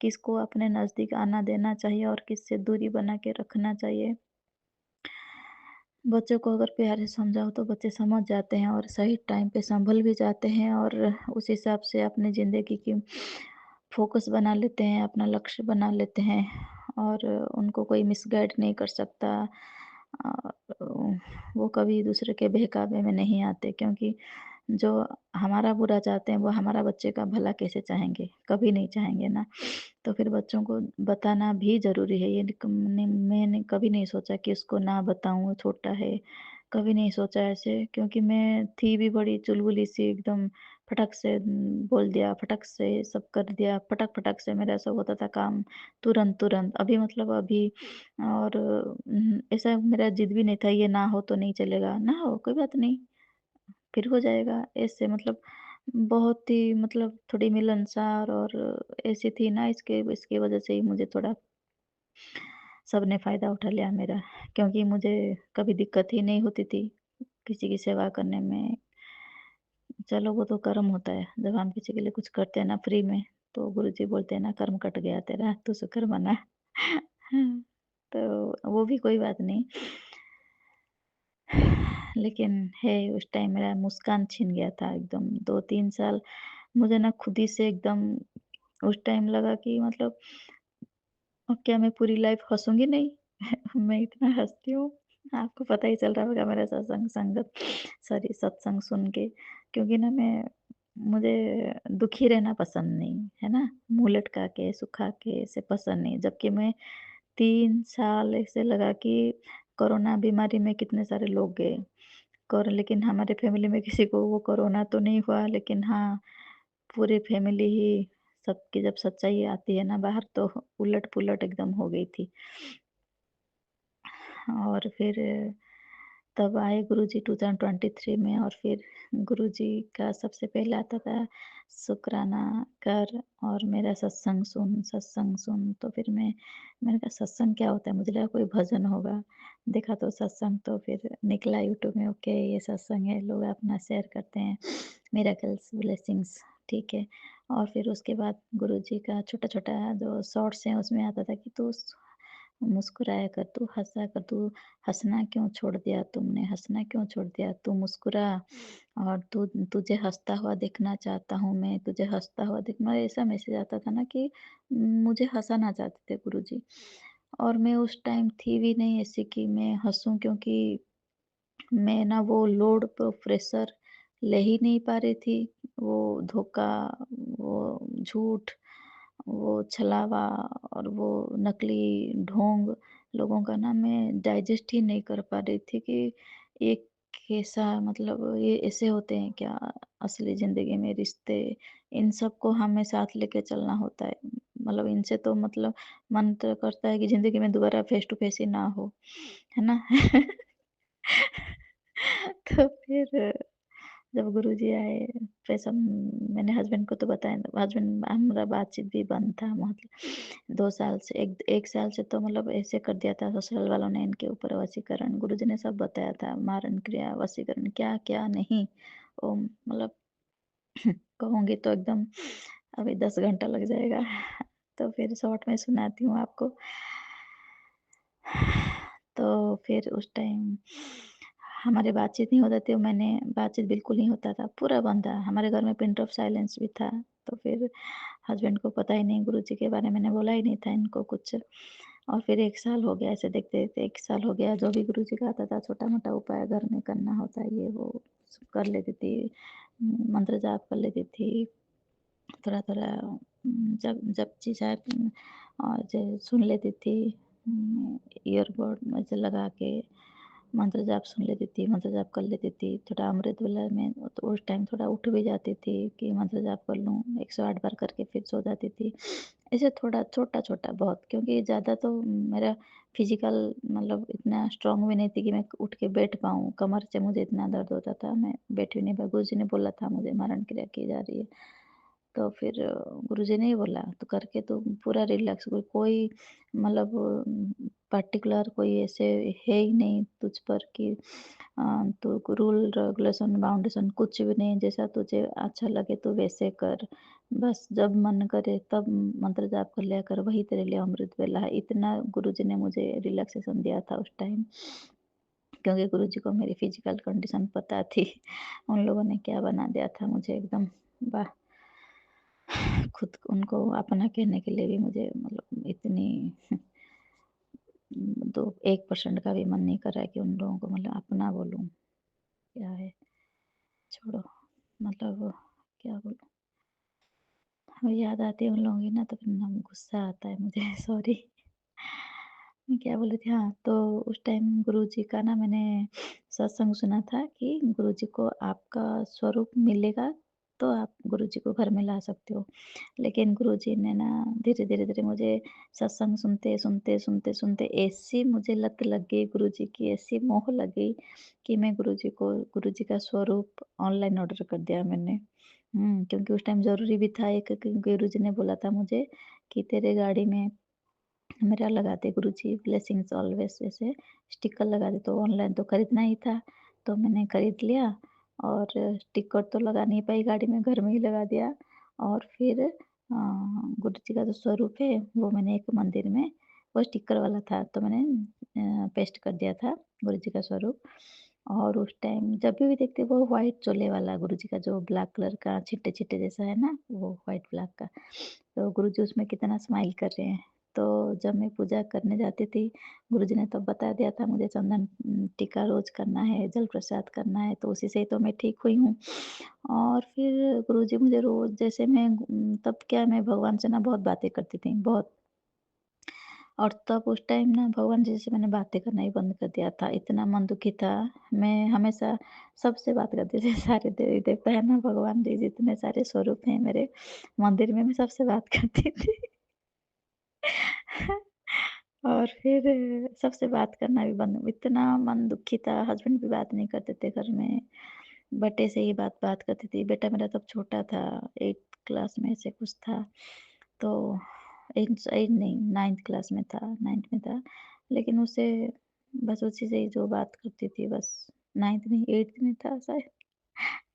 किसको अपने नज़दीक आना देना चाहिए और किससे दूरी बना के रखना चाहिए। बच्चों को अगर प्यार से समझाओ तो बच्चे समझ जाते हैं और सही टाइम पे संभल भी जाते हैं और उस हिसाब से अपनी ज़िंदगी की फ़ोकस बना लेते हैं, अपना लक्ष्य बना लेते हैं और उनको कोई मिसगाइड नहीं कर सकता। अ, वो कभी दूसरे के बहकावे में नहीं आते, क्योंकि जो हमारा बुरा चाहते हैं वो हमारा बच्चे का भला कैसे चाहेंगे? कभी नहीं चाहेंगे ना। तो फिर बच्चों को बताना भी ज़रूरी है। ये मैंने कभी नहीं सोचा कि उसको ना बताऊँ, छोटा है। कभी नहीं सोचा ऐसे, क्योंकि मैं थी भी बड़ी चुलबुली सी एकदम, फटक से बोल दिया, फटक से सब कर दिया, फटक-फटक से मेरा सब होता था काम तुरंत-तुरंत। अभी मतलब अभी और ऐसा मेरा ज़िद भी नहीं था, ये ना हो तो नहीं चलेगा, ना हो कोई बात नहीं। फिर हो जाएगा, ऐसे मतलब बहुत ही मतलब थोड़ी मिलनसार और ऐसी थी ना, इसके इसकी वजह से ही मुझे थोड़ा सबने फ़ायदा उठा लिया मेरा, क्योंकि मुझे कभी दिक्कत ही नहीं होती थी किसी की सेवा करने में। चलो वो तो कर्म होता है, जब हम किसी के लिए कुछ करते हैं ना फ्री में, तो गुरुजी बोलते हैं ना, कर्म कट गया तेरा, तू शुक्र मना। तो वो भी कोई बात नहीं। लेकिन है, उस टाइम मेरा मुस्कान छिन गया था एकदम, 2-3 साल मुझे ना खुद ही से एकदम उस टाइम लगा कि मतलब अब क्या मैं पूरी लाइफ हँसूँगी नहीं? मैं इतना हँसती हूँ, आपको पता ही चल रहा होगा मेरा सत्संग सुन के, क्योंकि ना मुझे दुखी रहना पसंद नहीं, है ना? मुँह लटका के, सुखा के ऐसे पसंद नहीं, जबकि मैं 3 साल ऐसे लगा कि कोरोना बीमारी में कितने सारे लोग गए। लेकिन हमारे फैमिली में किसी को वो कोरोना तो नहीं हुआ, लेकिन हाँ, पूरी फैमिली ही, सबकी जब सच्चाई आती है ना बाहर, तो उलट-पुलट एकदम हो गई थी। और फिर तब आए गुरुजी 2023 में, और फिर गुरुजी का सबसे पहले आता था शुक्राना कर और मेरा सत्संग सुन। तो फिर मैंने कहा सत्संग क्या होता है? मुझे लगा कोई भजन होगा। देखा तो सत्संग, तो फिर निकला यूट्यूब में, ओके ये सत्संग है, लोग अपना शेयर करते हैं, मिरेकल्स, ब्लेसिंग्स, ठीक है। और फिर उसके बाद गुरुजी का छोटा-छोटा जो शॉर्ट्स हैं उसमें आता था कि तू मुस्कुराया कर, तू हँसा कर, तू हँसना क्यों छोड़ दिया तुमने, हँसना क्यों छोड़ दिया, तू मुस्कुरा और तुझे हँसता हुआ देखना चाहता हूँ मैं, तुझे हँसता हुआ देख मतलब ऐसा मैसेज आता था ना कि मुझे हँसाना चाहते थे गुरुजी। और मैं उस टाइम थी भी नहीं ऐसी कि मैं हँसूँ, क्योंकि मैं ना वो लोड प प्रेशर ले ही नहीं पा रही थी। वो धोखा, वो झूठ, वो छलावा और वो नकली ढोंग लोगों का ना मैं डाइजेस्ट ही नहीं कर पा रही थी कि एक कैसा मतलब ये ऐसे होते हैं क्या असली ज़िंदगी में रिश्ते, इन सबको हमें साथ लेके चलना होता है। मतलब इनसे तो मतलब मन तो करता है कि ज़िंदगी में दोबारा फेस टू फेस ही ना हो, है ना? तो फिर जब गुरुजी आए, फिर सब मैंने हस्बैंड को तो बताया, हस्बैंड हमारा बातचीत भी बंद था मतलब 2 साल से, 1 साल से तो मतलब ऐसे कर दिया था ससुराल वालों ने इनके ऊपर वशीकरण, गुरुजी ने सब बताया था, मारण क्रिया, वशीकरण क्या-क्या नहीं। ओ मतलब कहूँगी तो एकदम अभी 10 घंटा लग जाएगा। तो फिर शॉर्ट में सुनाती हूँ आपको। तो फिर उस टाइम हमारी बातचीत नहीं होता थी, मैंने बातचीत बिल्कुल नहीं होता था, पूरा बंद था। हमारे घर में पिन ड्रॉप साइलेंस भी था। तो फिर हस्बैंड को पता ही नहीं, गुरुजी के बारे में मैंने बोला ही नहीं था इनको कुछ। और फिर 1 साल हो गया ऐसे देखते-देखते 1 साल हो गया, जो भी गुरुजी का आता था छोटा-मोटा उपाय घर में करना होता है ये वो सब कर लेती थी। मंत्र जाप कर लेती थी। थोड़ा-थोड़ा जब जब चीज़ आए और जो सुन लेती थी ईयरबड में से लगा के मंत्र जाप सुन लेती थी, मंत्र जाप कर लेती थी। थोड़ा अमृत वेला में तो उस टाइम थोड़ा उठ भी जाती थी कि मंत्र जाप कर लूँ, 108 बार करके फिर सो जाती थी। ऐसे थोड़ा छोटा-छोटा बहुत, क्योंकि ज़्यादा तो मेरा फिज़िकल मतलब इतना स्ट्रॉन्ग भी नहीं थी कि मैं उठ के बैठ पाऊँ। कमर से मुझे इतना दर्द होता था, मैं बैठ भी नहीं पाई। गुरुजी ने बोला था मुझे मारण क्रिया की जा रही है। तो फिर गुरुजी ने ही बोला, "तू करके तू पूरा रिलैक्स, कोई मतलब पार्टिकुलर कोई ऐसे है ही नहीं तुझ पर कि तू रूल रेगुलेशन बाउंडेशन कुछ भी नहीं, जैसा तुझे अच्छा लगे तू वैसे कर। बस जब मन करे तब मंत्र जाप कर लिया कर, वही तेरे लिए अमृत वेला है।" इतना गुरुजी ने मुझे रिलैक्सेशन दिया था उस टाइम, क्योंकि गुरुजी को मेरी फिजिकल कंडीशन पता थी। उन लोगों ने क्या बना दिया था मुझे एकदम, वाह! खुद उनको अपना कहने के लिए भी मुझे मतलब इतनी तो 1% का भी मन नहीं कर रहा है कि उन लोगों को मतलब अपना बोलूँ, क्या है, छोड़ो। मतलब क्या बोलूँ, याद आती है उन लोगों की ना तो फिर ना गुस्सा आता है मुझे सॉरी। मैं क्या बोल रही थी, हाँ, तो उस टाइम गुरुजी का ना मैंने सत्संग सुना था कि गुरुजी को आपका स्वरूप मिलेगा, तो आप गुरुजी को घर में ला सकते हो। लेकिन गुरुजी ने ना धीरे-धीरे मुझे सत्संग सुनते ऐसी मुझे लत लग गई गुरुजी की, ऐसी मोह लग गई कि मैं गुरुजी का स्वरूप ऑनलाइन ऑर्डर कर दिया मैंने। क्योंकि उस टाइम ज़रूरी भी था एक, क्योंकि गुरुजी ने बोला था मुझे कि तेरे गाड़ी में मेरा लगाते गुरुजी ब्लेसिंग्स ऑलवेज़ ऐसे स्टिकर लगा दे, तो ऑनलाइन तो खरीदना ही था, तो मैंने खरीद लिया और स्टिकर तो लगा नहीं पाई गाड़ी में, घर में ही लगा दिया। और फिर गुरुजी का जो स्वरूप है वो मैंने एक मंदिर में वो स्टिकर वाला था, तो मैंने पेस्ट कर दिया था गुरुजी का स्वरूप। और उस टाइम जब भी देखते वो व्हाइट चोले वाला गुरुजी का जो ब्लैक कलर का छिट्टे-छिट्टे जैसा है ना, वो व्हाइट ब्लैक का, तो गुरुजी उसमें कितना स्माइल कर रहे हैं। तो जब मैं पूजा करने जाती थी, गुरुजी ने तब बता दिया था मुझे चंदन टीका रोज़ करना है, जल प्रसाद करना है, तो उसी से ही तो मैं ठीक हुई हूँ। और फिर गुरुजी मुझे रोज़ जैसे मैं तब क्या मैं भगवान से ना बहुत बातें करती थी, बहुत। और तब उस टाइम ना भगवान जी से मैंने बातें करना ही बंद कर दिया था, इतना मन दुखी था। मैं हमेशा सबसे बात करती थी, सारे देवी-देवता है ना, भगवान जी जितने सारे स्वरूप हैं मेरे मंदिर में, मैं सबसे बात करती थी। और फिर सबसे बात करना भी बंद, इतना मन दुखी था, हस्बैंड भी बात नहीं करते थे घर में, बेटे से ही बात-बात करती थी। बेटा मेरा तब छोटा था, 8th क्लास में ऐसे कुछ था, तो 8 8 नहीं 9th क्लास में था, 9th में था। लेकिन उससे बस उसी से ही जो बात करती थी बस, 9th नहीं 8th में था शायद,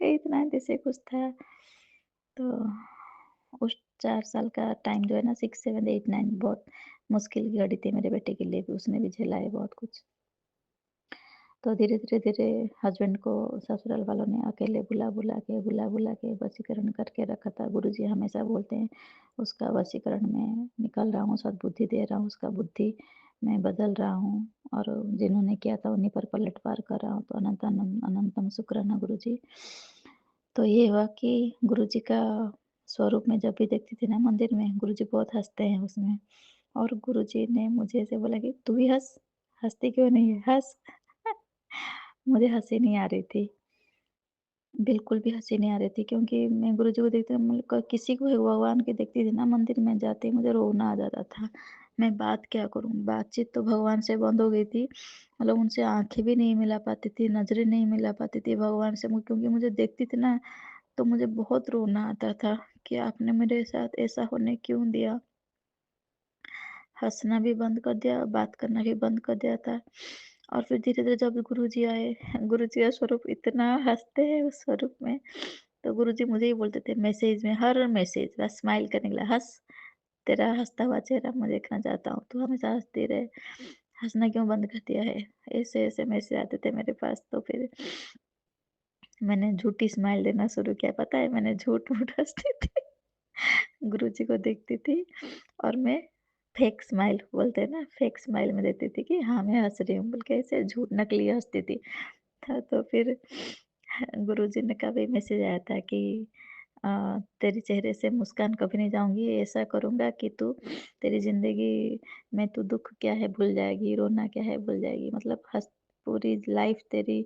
8th 9th ऐसे कुछ था। तो उस 4 साल का टाइम जो है ना 6, 7, 8, 9 बहुत मुश्किल की घड़ी थी मेरे बेटे के लिए भी, उसने भी झेला है बहुत कुछ। तो धीरे-धीरे हस्बैंड को ससुराल वालों ने अकेले बुला-बुला के वशीकरण करके रखा था। गुरुजी हमेशा बोलते हैं, उसका वशीकरण मैं निकाल रहा हूँ, सद्बुद्धि दे रहा हूँ, उसका बुद्धि मैं बदल रहा हूँ और जिन्होंने किया था उन्हीं पर पलटवार कर रहा हूँ। तो अनंतम शुक्राना गुरुजी। तो ये हुआ कि गुरुजी का स्वरूप मैं जब भी देखती थी ना मंदिर में, गुरुजी बहुत हँसते हैं उसमें और गुरुजी ने मुझे ऐसे बोला कि, "तू भी हँस, हँसती क्यों नहीं है? हँस।" मुझे हँसी नहीं आ रही थी। बिल्कुल भी हँसी नहीं आ रही थी क्योंकि मैं गुरुजी को देखती मतलब किसी को भी भगवान के देखती थी ना मंदिर में जाते ही मुझे रोना आ जाता था। मैं बात क्या करूँ? बातचीत तो भगवान से बंद हो गई थी। मतलब उनसे आँखें भी नहीं मिला पाती थी, नज़रें नहीं मिला पाती थी भगवान से क्योंकि मुझे देखती थी ना, तो मुझे बहुत रोना आता था कि आपने मेरे साथ ऐसा होने क्यों दिया? हँसना भी बंद कर दिया, बात करना भी बंद कर दिया था। और फिर धीरे-धीरे जब गुरुजी आए, गुरुजी का स्वरूप इतना हँसते हैं उस स्वरूप में, तो गुरुजी मुझे ही बोलते थे मैसेज में, हर मैसेज बस स्माइल करने के लिए, "हँस, तेरा हँसता हुआ चेहरा मैं देखना चाहता हूँ, तू हमेशा हँसती रहे, हँसना क्यों बंद कर दिया है?" ऐसे-ऐसे मैसेज आते थे मेरे पास, तो फिर मैंने झूठी स्माइल देना शुरू किया, पता है मैंने झूठ-मूठ हँसती थी। गुरुजी को देखती थी और मैं फेक स्माइल बोलते हैं ना, फेक स्माइल में देती थी कि हाँ, मैं हँस रही हूँ बोल के ऐसे झूठ नकली हँसती थी। तो फिर गुरुजी ने का भी मैसेज आया था कि अ, तेरे चेहरे से मुस्कान कभी नहीं जाऊँगी, ऐसा करूँगा कि तू तेरी ज़िंदगी में तू दुःख क्या है भूल जाएगी, रोना क्या है भूल जाएगी। मतलब पूरी लाइफ़ तेरी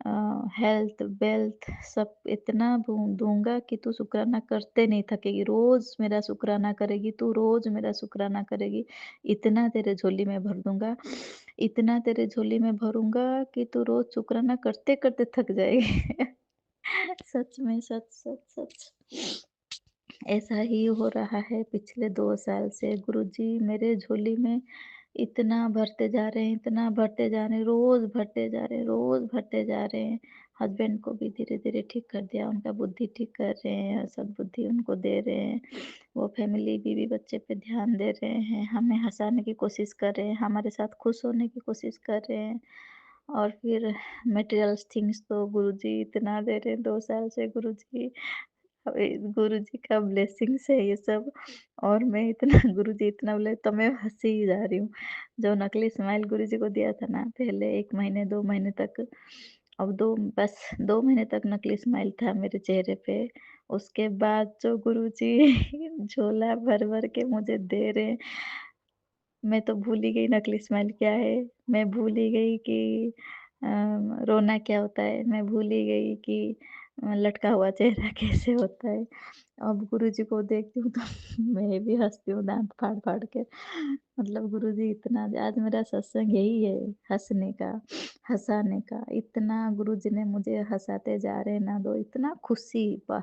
अ, हेल्थ, वेल्थ सब इतना दूँगा कि तू शुक्राना करते नहीं थकेगी। रोज़ मेरा शुक्राना करेगी तू, रोज़ मेरा शुक्राना करेगी। इतना तेरे झोली में भर दूँगा, इतना तेरे झोली में भरूँगा कि तू रोज़ शुक्राना करते-करते थक जाएगी। सच में, सच, सच, सच। ऐसा ही हो रहा है पिछले 2 साल से। गुरुजी मेरे झोली में इतना भरते जा रहे हैं, इतना भरते जा रहे हैं, रोज़ भरते जा रहे हैं, रोज़ भरते जा रहे हैं। हस्बैंड को भी धीरे-धीरे ठीक कर दिया, उनका बुद्धि ठीक कर रहे हैं, सद्बुद्धि उनको दे रहे हैं। वो फैमिली, बीवी-बच्चे पे ध्यान दे रहे हैं, हमें हँसाने की कोशिश कर रहे हैं, हमारे साथ खुश होने की कोशिश कर रहे हैं। और फिर मटेरियल्स थिंग्स तो गुरुजी इतना दे रहे हैं 2 साल से गुरुजी गुरुजी का ब्लेसिंग्स है ये सब और मैं इतना गुरुजी इतना बोले तो मैं हँसी ही जा रही हूँ। जो नकली स्माइल गुरुजी को दिया था ना पहले 1 महीने 2 महीने तक, अब 2 बस 2 महीने तक नकली स्माइल था मेरे चेहरे पे। उसके बाद जो गुरुजी झोला भर-भर के मुझे दे रहे हैं, मैं तो भूल ही गई नकली स्माइल क्या है। मैं भूल ही गई कि अ, रोना क्या होता है। मैं भूल ही गई कि लटका हुआ चेहरा कैसे होता है। अब गुरुजी को देखती हूँ तो मैं भी हँसती हूँ दाँत फाड़-फाड़ के। मतलब गुरुजी इतना आज मेरा सत्संग यही है हँसने का, हँसाने का। इतना गुरुजी ने मुझे हँसाते जा रहे हैं ना तो इतना खुशी वाह!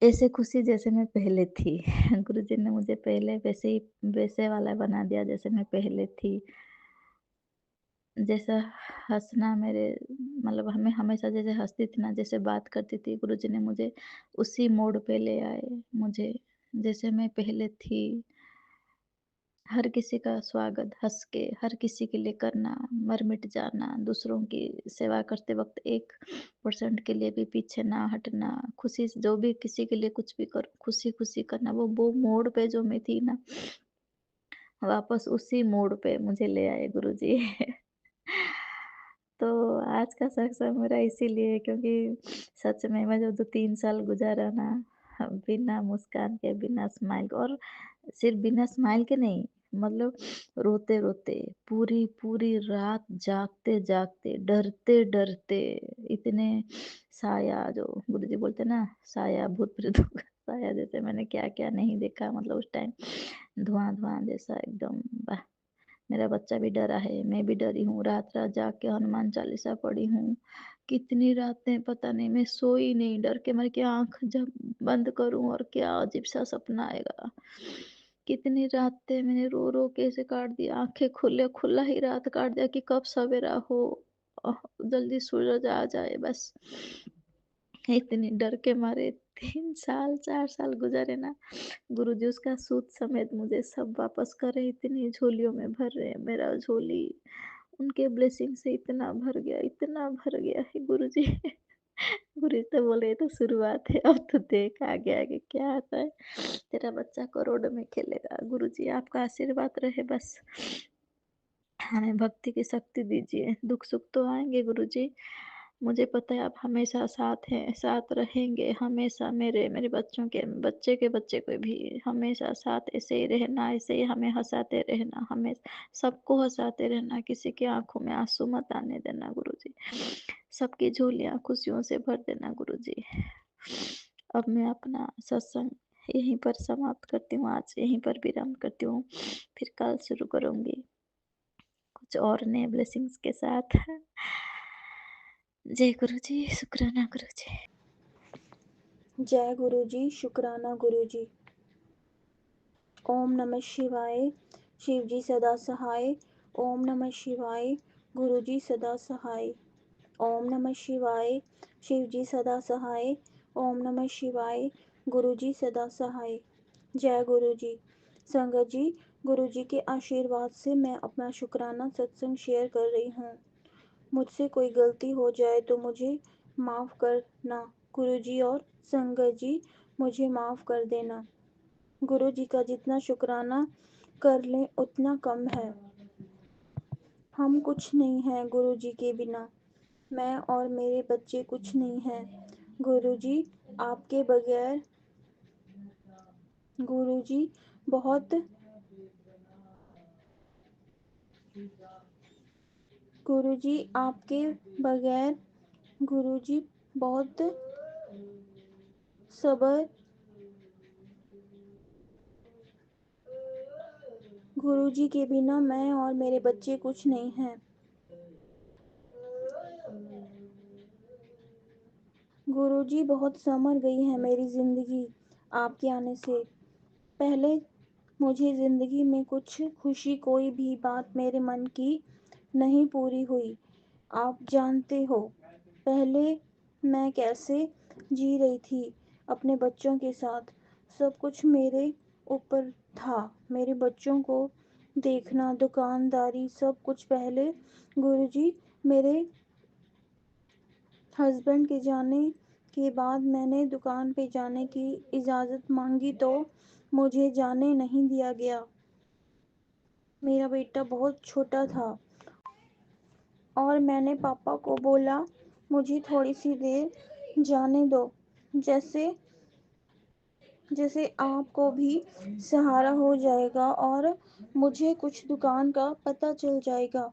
ऐसे खुशी जैसे मैं पहले थी। गुरुजी ने मुझे पहले वैसे वाला बना दिया जैसे मैं पहले थी। जैसा हँसना मेरे मतलब हमें हमेशा जैसे हँसती थी ना, जैसे बात करती थी, गुरुजी ने मुझे उसी मोड़ पे ले आए मुझे, जैसे मैं पहले थी। हर किसी का स्वागत हँस के, हर किसी के लिए करना, मर-मिट जाना, दूसरों की सेवा करते वक़्त 1% के लिए भी पीछे ना हटना, खुशी से जो भी किसी के लिए कुछ भी करूँ, खुशी-खुशी करना, वो मोड़ पे जो मैं थी ना, वापस उसी मोड़ पे मुझे ले आए गुरुजी। तो आज का सत्संग मेरा इसीलिए क्योंकि सच में मैं जो 2-3 साल गुज़ारा ना बिना मुस्कान के, बिना स्माइल के और सिर्फ़ बिना स्माइल के नहीं, मतलब रोते-रोते, पूरी-पूरी रात जागते-जागते, डरते-डरते, इतने साया जो गुरुजी बोलते हैं ना, साया भूत-प्रेतों का साया जैसे मैंने क्या-क्या नहीं देखा मतलब उस टाइम धुआँ-धुआँ जैसा एकदम वाह! मेरा बच्चा भी डरा है, मैं भी डरी हूँ, रात-रात जाग के हनुमान चालीसा पढ़ी हूँ। कितनी रातें पता नहीं मैं सोई नहीं, डर के मारे कि आँख जब बंद करूँ और क्या अजीब-सा सपना आएगा। कितनी रातें मैंने रो-रो के ऐसे काट दी, आँखें खुले खुला ही रात काट दिया कि कब सवेरा हो जल्दी सूरज आ जाए बस। इतनी डर के मारे 3 साल 4 साल गुज़रे ना, गुरुजी उसका सूद समेत मुझे सब वापस कर रहे, इतनी झोलियों में भर रहे हैं। मेरा झोली उनके ब्लेसिंग से इतना भर गया है गुरुजी। गुरुजी तो बोले ये तो शुरुआत है, अब तो देख आगे आगे क्या आता है। तेरा बच्चा करोड़ में खेलेगा। गुरुजी आपका आशीर्वाद रहे बस। हमें भक्ति की शक्ति दीजिए। दुख सुख तो आएंगे गुरुजी, मुझे पता है आप हमेशा साथ हैं, साथ रहेंगे हमेशा। मेरे मेरे बच्चे के बच्चे को भी हमेशा साथ ऐसे ही रहना, ऐसे ही हमें हंसाते रहना, हमें सबको हंसाते रहना, किसी की आंखों में आंसू मत आने देना गुरुजी। सबकी झोलियाँ खुशियों से भर देना गुरुजी। अब मैं अपना सत्संग यहीं पर समाप्त करती हूँ, आज यहीं पर विराम करती हूँ, फिर कल शुरू करूँगी कुछ और नए ब्लेसिंग्स के साथ। जय गुरुजी, शुक्राना गुरुजी। जय गुरुजी, शुक्राना गुरुजी। ओम नमः शिवाय। शिवजी सदा सहाय। ओम नमः शिवाय। गुरुजी सदा सहाय। ओम नमः शिवाय। शिवजी सदा सहाय। ओम नमः शिवाय। गुरुजी सदा सहाय। जय गुरुजी। संगत जी, गुरुजी के आशीर्वाद से मैं अपना शुक्राना सत्संग शेयर कर रही हूँ। मुझसे कोई गलती हो जाए तो मुझे माफ़ करना गुरुजी, और संगत जी मुझे माफ़ कर देना। गुरुजी का जितना शुक्राना कर लें उतना कम है। हम कुछ नहीं हैं गुरुजी के बिना। मैं और मेरे बच्चे कुछ नहीं हैं गुरुजी आपके बगैर। गुरुजी बहुत गुरुजी आपके बगैर। गुरुजी बहुत सब्र। गुरुजी के बिना मैं और मेरे बच्चे कुछ नहीं हैं। गुरुजी बहुत संवर गई है मेरी ज़िंदगी आपके आने से। पहले मुझे ज़िंदगी में कुछ खुशी, कोई भी बात मेरे मन की नहीं पूरी हुई। आप जानते हो पहले मैं कैसे जी रही थी अपने बच्चों के साथ। सब कुछ मेरे ऊपर था, मेरे बच्चों को देखना, दुकानदारी, सब कुछ पहले। गुरुजी मेरे हस्बैंड के जाने के बाद मैंने दुकान पे जाने की इजाज़त मांगी तो मुझे जाने नहीं दिया गया। मेरा बेटा बहुत छोटा था और मैंने पापा को बोला मुझे थोड़ी सी देर जाने दो, जैसे जैसे आपको भी सहारा हो जाएगा और मुझे कुछ दुकान का पता चल जाएगा।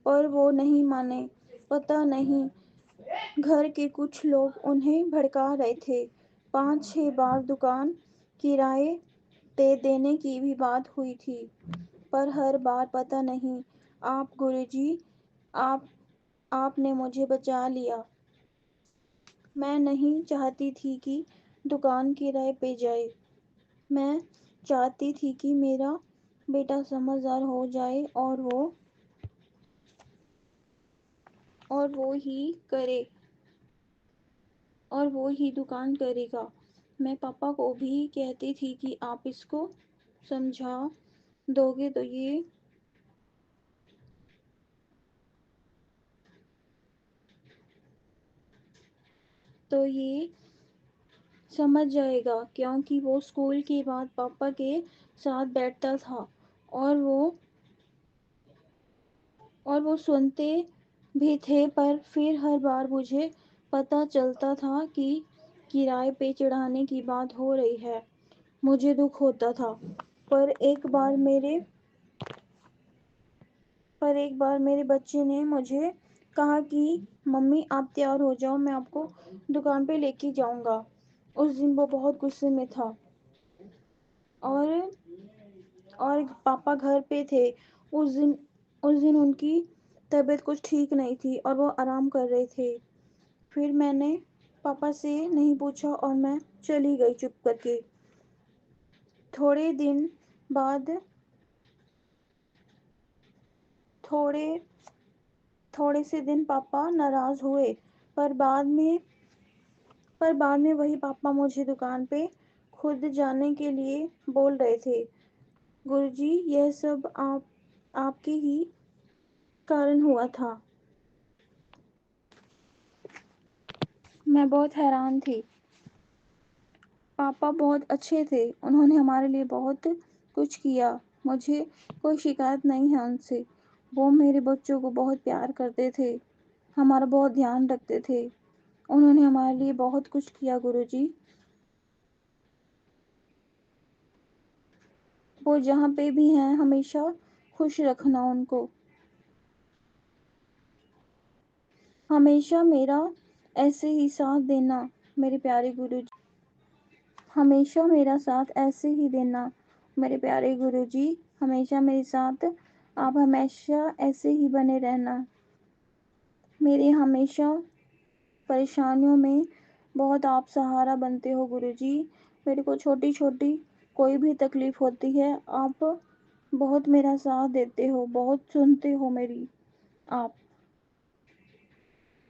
पर वो नहीं माने। पता नहीं घर के कुछ लोग उन्हें भड़का रहे थे। 5-6 बार दुकान किराए पे देने की भी बात हुई थी, पर हर बार पता नहीं आप गुरुजी आप आपने मुझे बचा लिया। मैं नहीं चाहती थी कि दुकान किराए पे जाए। मैं चाहती थी कि मेरा बेटा समझदार हो जाए और वो ही करे और वो ही दुकान करेगा। मैं पापा को भी कहती थी कि आप इसको समझा दोगे तो ये समझ जाएगा, क्योंकि वो स्कूल के बाद पापा के साथ बैठता था और वो सुनते भी थे। पर फिर हर बार मुझे पता चलता था कि किराए पे चढ़ाने की बात हो रही है, मुझे दुख होता था। पर एक बार मेरे पर एक बार मेरे बच्चे ने मुझे कहा कि मम्मी आप तैयार हो जाओ, मैं आपको दुकान पे लेके जाऊंगा। उस दिन वो बहुत गुस्से में था और पापा घर पे थे। उस दिन उनकी तबीयत कुछ ठीक नहीं थी और वो आराम कर रहे थे। फिर मैंने पापा से नहीं पूछा और मैं चली गई चुप करके। थोड़े दिन बाद थोड़े थोड़े से दिन पापा नाराज़ हुए, पर बाद में पर बाद में वही पापा मुझे दुकान पे खुद जाने के लिए बोल रहे थे। गुरुजी, यह सब आपके ही कारण हुआ था। मैं बहुत हैरान थी। पापा बहुत अच्छे थे, उन्होंने हमारे लिए बहुत कुछ किया। मुझे कोई शिकायत नहीं है उनसे। वो मेरे बच्चों को बहुत प्यार करते थे, हमारा बहुत ध्यान रखते थे। उन्होंने हमारे लिए बहुत कुछ किया गुरुजी। वो जहाँ पे भी हैं हमेशा खुश रखना उनको। हमेशा मेरा ऐसे ही साथ देना मेरे प्यारे गुरुजी। हमेशा मेरा साथ ऐसे ही देना मेरे प्यारे गुरुजी। हमेशा मेरे साथ आप हमेशा ऐसे ही बने रहना। मेरे हमेशा परेशानियों में बहुत आप सहारा बनते हो गुरुजी। मेरे को छोटी छोटी कोई भी तकलीफ होती है, आप बहुत मेरा साथ देते हो, बहुत सुनते हो मेरी। आप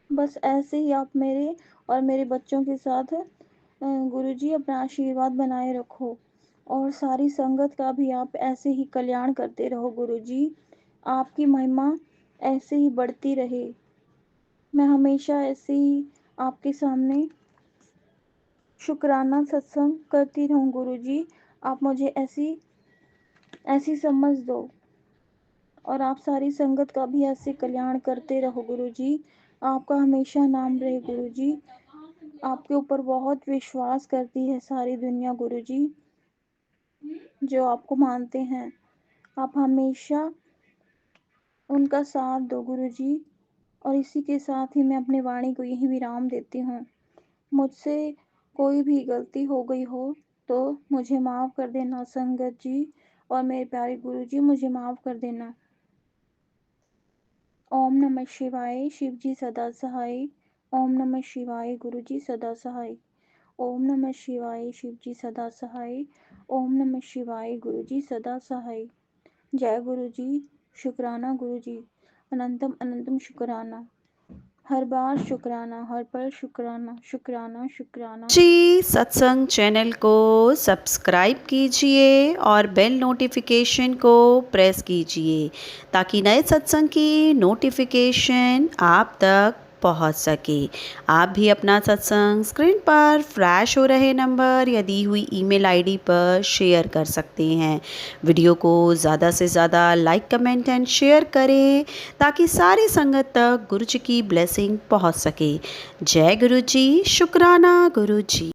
बस ऐसे ही आप मेरे और मेरे बच्चों के साथ गुरुजी अपना आशीर्वाद बनाए रखो, और सारी संगत का भी आप ऐसे ही कल्याण करते रहो गुरुजी। आपकी महिमा ऐसे ही बढ़ती रहे। मैं हमेशा ऐसे ही आपके सामने शुक्राना सत्संग करती रहूं गुरुजी। आप मुझे ऐसी ऐसी समझ दो, और आप सारी संगत का भी ऐसे कल्याण करते रहो गुरुजी। आपका हमेशा नाम रहे गुरुजी। आपके ऊपर बहुत विश्वास करती है सारी दुनिया गुरुजी, जो आपको मानते हैं। आप हमेशा उनका साथ दो गुरुजी। और इसी के साथ ही मैं अपनी वाणी को यही विराम देती हूँ। मुझसे कोई भी गलती हो गई हो तो मुझे माफ़ कर देना संगत जी, और मेरे प्यारे गुरुजी मुझे माफ़ कर देना। ओम नमः शिवाय। शिव जी सदा सहाय। ओम नमः शिवाय। गुरु जी सदा सहाय। ओम नमः शिवाय। शिव जी सदा सहाय। ओम नमः शिवाय। गुरु जी सदा सहाय। जय गुरु जी। शुक्राना गुरु जी। अनंतम अनंतम शुक्राना। हर बार शुक्राना, हर पल शुक्राना, शुक्राना शुक्राना। जी सत्संग चैनल को सब्सक्राइब कीजिए और बेल नोटिफिकेशन को प्रेस कीजिए ताकि नए सत्संग की नोटिफिकेशन आप तक पहुंच सके। आप भी अपना सत्संग स्क्रीन पर फ्लैश हो रहे नंबर या दी हुई ईमेल आईडी पर शेयर कर सकते हैं। वीडियो को ज़्यादा से ज़्यादा लाइक कमेंट एंड शेयर करें ताकि सारी संगत तक गुरु जी की ब्लेसिंग पहुंच सके। जय गुरु जी। शुक्राना गुरु जी।